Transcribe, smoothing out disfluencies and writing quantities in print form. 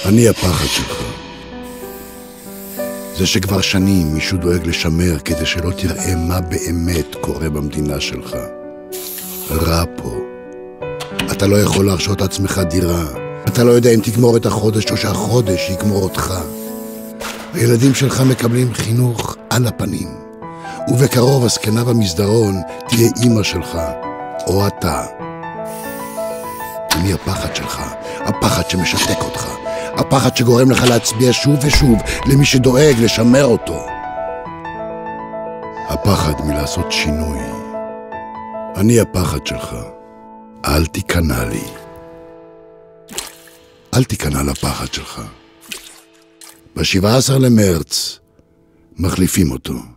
אני הפחד שלך. זה שכבר שנים מישהו דואג לשמר כדי שלא תראה מה באמת קורה במדינה שלך. רע פה. אתה לא יכול להרשות לעצמך דירה. אתה לא יודע אם תגמור את החודש או שהחודש יגמור אותך. הילדים שלך מקבלים חינוך על הפנים. ובקרוב הזקנה במסדרון תהיה אמא שלך, או אתה. אני הפחד שלך, הפחד שמשתק אותך, הפחד שגורם לך להצביע שוב ושוב למי שדואג לשמר אותו. הפחד מלעשות שינוי. אני הפחד שלך. אל תיכנע לי. אל תיכנע לפחד שלך. ב-17 למרץ מחליפים אותו.